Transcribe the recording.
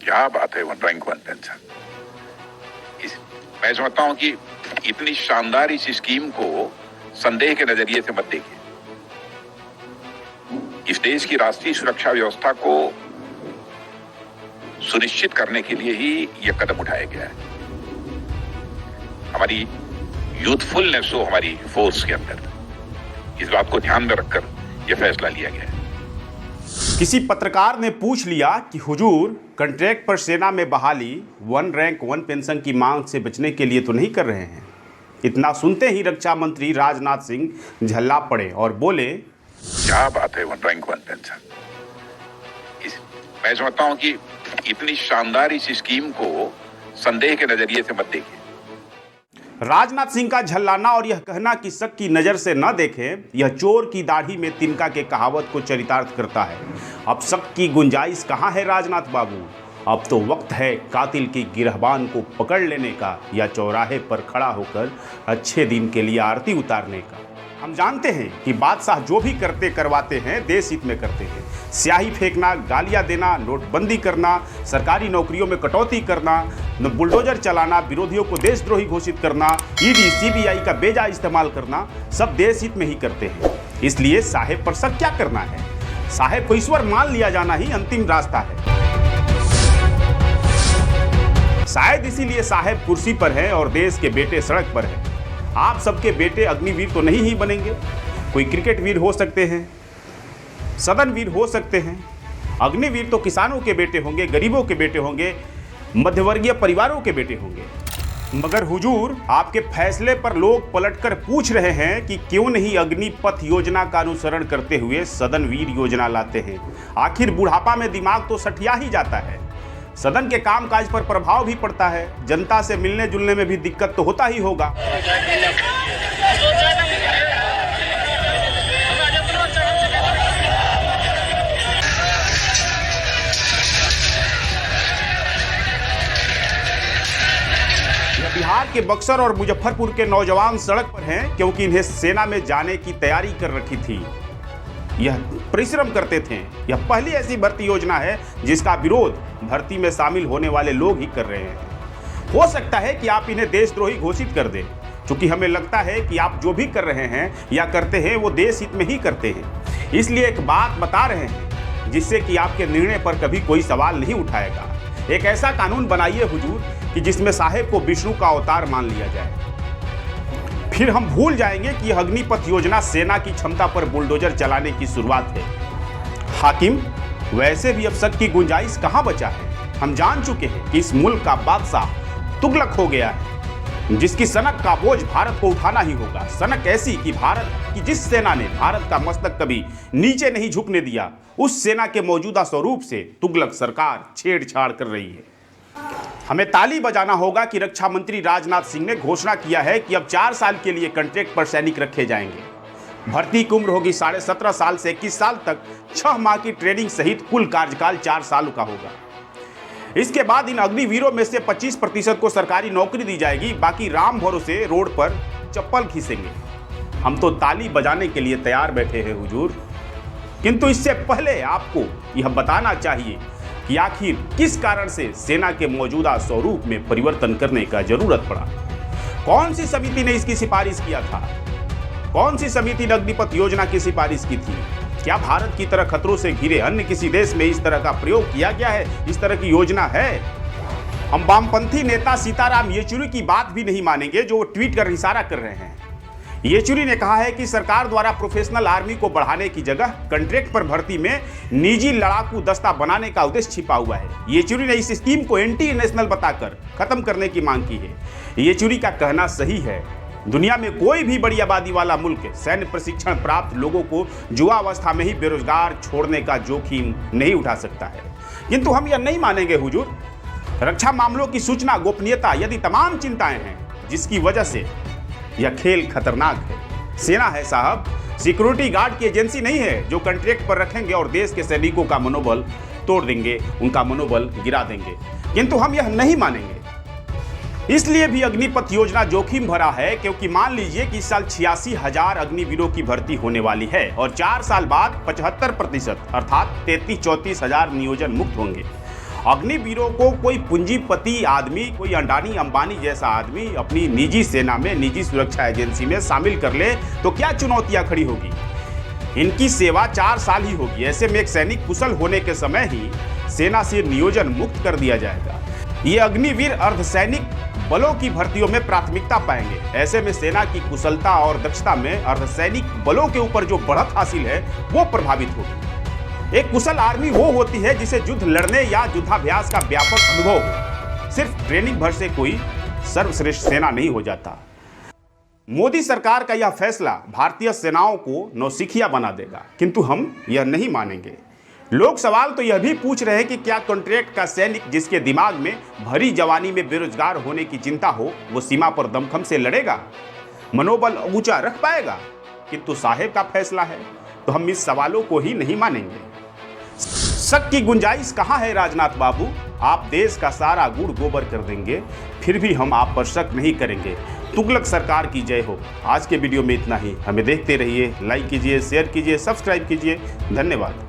क्या बात है, वन रैंक वन पेंशन। मैं समझता हूं कि इतनी शानदार इस स्कीम को संदेह के नजरिए से मत देखिए। इस देश की राष्ट्रीय सुरक्षा व्यवस्था को सुनिश्चित करने के लिए ही यह कदम उठाया गया है। हमारी यूथफुलनेस हो हमारी फोर्स के अंदर, इस बात को ध्यान में रखकर यह फैसला लिया गया है। किसी पत्रकार ने पूछ लिया कि हुजूर कॉन्ट्रैक्ट पर सेना में बहाली वन रैंक वन पेंशन की मांग से बचने के लिए तो नहीं कर रहे हैं। इतना सुनते ही रक्षा मंत्री राजनाथ सिंह झल्ला पड़े और बोले, क्या बात है, वन रैंक वन पेंशन। मैं समझता हूं कि इतनी शानदार इस स्कीम को संदेह के नजरिए से मत देखिए। राजनाथ सिंह का झल्लाना और यह कहना कि शक की नज़र से न देखें, यह चोर की दाढ़ी में तिनका के कहावत को चरितार्थ करता है। अब शक की गुंजाइश कहाँ है राजनाथ बाबू? अब तो वक्त है कातिल की गिरहबान को पकड़ लेने का या चौराहे पर खड़ा होकर अच्छे दिन के लिए आरती उतारने का। हम जानते हैं कि बादशाह जो भी करते करवाते हैं देश हित में करते हैं। स्याही फेंकना, गालियां देना, नोटबंदी करना, सरकारी नौकरियों में कटौती करना, बुलडोजर चलाना, विरोधियों को देशद्रोही घोषित करना, ईडी सीबीआई का बेजा इस्तेमाल करना, सब देश हित में ही करते हैं। इसलिए साहेब पर शक क्या करना है? साहेब को ईश्वर मान लिया जाना ही अंतिम रास्ता है। शायद इसीलिए साहेब कुर्सी पर हैं और देश के बेटे सड़क पर हैं। आप सबके बेटे अग्निवीर तो नहीं ही बनेंगे। कोई क्रिकेट वीर हो सकते हैं, सदन वीर हो सकते हैं, अग्निवीर तो किसानों के बेटे होंगे, गरीबों के बेटे होंगे, मध्यवर्गीय परिवारों के बेटे होंगे। मगर हुजूर, आपके फैसले पर लोग पलटकर पूछ रहे हैं कि क्यों नहीं अग्निपथ योजना का अनुसरण करते हुए सदन वीर योजना लाते हैं। आखिर बुढ़ापा में दिमाग तो सठिया ही जाता है। सदन के कामकाज पर प्रभाव भी पड़ता है, जनता से मिलने जुलने में भी दिक्कत तो होता ही होगा। बिहार के बक्सर और मुजफ्फरपुर के नौजवान सड़क पर हैं क्योंकि इन्हें सेना में जाने की तैयारी कर रखी थी। यह परिश्रम करते थे। यह पहली ऐसी भर्ती योजना है जिसका विरोध भर्ती में शामिल होने वाले लोग ही कर रहे हैं। हो सकता है कि आप इन्हें देशद्रोही घोषित कर दें, क्योंकि हमें लगता है कि आप जो भी कर रहे हैं या करते हैं वो देश हित में ही करते हैं। इसलिए एक बात बता रहे हैं जिससे कि आपके निर्णय पर कभी कोई सवाल नहीं उठाएगा। एक ऐसा कानून बनाइए हुजूर कि जिसमें साहेब को विष्णु का अवतार मान लिया जाए। फिर हम भूल जाएंगे कि यह अग्निपथ योजना सेना की क्षमता पर बुलडोजर चलाने की शुरुआत है। हाकिम, वैसे भी अब शक की गुंजाइश कहां बचा है? हम जान चुके हैं कि इस मुल्क का बादशाह तुगलक हो गया है, जिसकी सनक का बोझ भारत को उठाना ही होगा। सनक ऐसी कि भारत की जिस सेना ने भारत का मस्तक कभी नीचे नहीं झुकने दिया, उस सेना के मौजूदा स्वरूप से तुगलक सरकार छेड़छाड़ कर रही है। हमें ताली बजाना होगा कि रक्षा मंत्री राजनाथ सिंह ने घोषणा किया है कि अब 4 साल के लिए कॉन्ट्रैक्ट पर सैनिक रखे जाएंगे। भर्ती की उम्र होगी 17.5 साल से 21 साल तक। 6 माह की ट्रेनिंग सहित कुल कार्यकाल 4 साल का होगा। इसके बाद इन अग्निवीरों में से 25% को सरकारी नौकरी दी जाएगी। बाकी राम भरोसे रोड पर चप्पल खींचेंगे। हम तो ताली बजाने के लिए तैयार बैठे हैं हुजूर, किंतु इससे पहले आपको यह बताना चाहिए कि आखिर किस कारण से सेना के मौजूदा स्वरूप में परिवर्तन करने का जरूरत पड़ा। कौन सी समिति ने इसकी सिफारिश किया था? कौन सी समिति ने अग्निपथ योजना की सिफारिश की थी? क्या भारत की तरह खतरों से घिरे अन्य किसी देश में इस तरह का प्रयोग किया गया है? इस तरह की योजना है? हम वामपंथी नेता सीताराम येचुरी की बात भी नहीं मानेंगे जो ट्वीट कर इशारा कर रहे हैं। येचुरी ने कहा है कि सरकार द्वारा प्रोफेशनल आर्मी को बढ़ाने की जगह कॉन्ट्रैक्ट पर भर्ती में निजी लड़ाकू दस्ता बनाने का उद्देश्य छिपा हुआ है। येचुरी ने इस स्कीम को एंटी नेशनल बताकर खत्म करने की मांग की है। येचुरी का कहना सही है। दुनिया में कोई भी बड़ी आबादी वाला मुल्क सैन्य प्रशिक्षण प्राप्त लोगों को युवावस्था में ही बेरोजगार छोड़ने का जोखिम नहीं उठा सकता है। किंतु हम यह नहीं मानेंगे हुजूर। रक्षा मामलों की सूचना गोपनीयता यदि तमाम चिंताएं हैं जिसकी वजह से यह खेल खतरनाक है। सेना है साहब, सिक्योरिटी गार्ड की एजेंसी नहीं है जो कॉन्ट्रैक्ट पर रखेंगे और देश के सैनिकों का मनोबल तोड़ देंगे, उनका मनोबल गिरा देंगे। किंतु हम यह नहीं मानेंगे। इसलिए भी अग्निपथ योजना जोखिम भरा है क्योंकि मान लीजिए कि इस साल 86,000 अग्निवीरों की भर्ती होने वाली है और 4 साल बाद 75% अर्थात 33-34 हजार नियोजन मुक्त होंगे अग्निवीरों को कोई पूंजीपति आदमी, कोई अंडानी अंबानी जैसा आदमी अपनी निजी सेना में, निजी सुरक्षा एजेंसी में शामिल कर ले तो क्या चुनौतियां खड़ी होगी। इनकी सेवा 4 साल ही होगी। ऐसे में एक सैनिक कुशल होने के समय ही सेना से नियोजन मुक्त कर दिया जाएगा। ये अग्निवीर अर्धसैनिक बलों की भर्तियों में प्राथमिकता पाएंगे। ऐसे में सेना की कुशलता और दक्षता में अर्धसैनिक बलों के ऊपर जो बढ़त हासिल है वो प्रभावित होगी। एक कुशल आर्मी वो होती है जिसे युद्ध लड़ने या युद्धाभ्यास का व्यापक अनुभव हो। सिर्फ ट्रेनिंग भर से कोई सर्वश्रेष्ठ सेना नहीं हो जाता। मोदी सरकार का यह फैसला भारतीय सेनाओं को नौसिखिया बना देगा, किंतु हम यह नहीं मानेंगे। लोग सवाल तो यह भी पूछ रहे हैं कि क्या कॉन्ट्रैक्ट का सैनिक जिसके दिमाग में भरी जवानी में बेरोजगार होने की चिंता हो, वो सीमा पर दमखम से लड़ेगा, मनोबल ऊंचा रख पाएगा? किंतु साहेब का फैसला है तो हम इस सवालों को ही नहीं मानेंगे। शक की गुंजाइश कहाँ है राजनाथ बाबू? आप देश का सारा गुड़ गोबर कर देंगे, फिर भी हम आप पर शक नहीं करेंगे। तुगलक सरकार की जय हो। आज के वीडियो में इतना ही। हमें देखते रहिए, लाइक कीजिए, शेयर कीजिए, सब्सक्राइब कीजिए। धन्यवाद।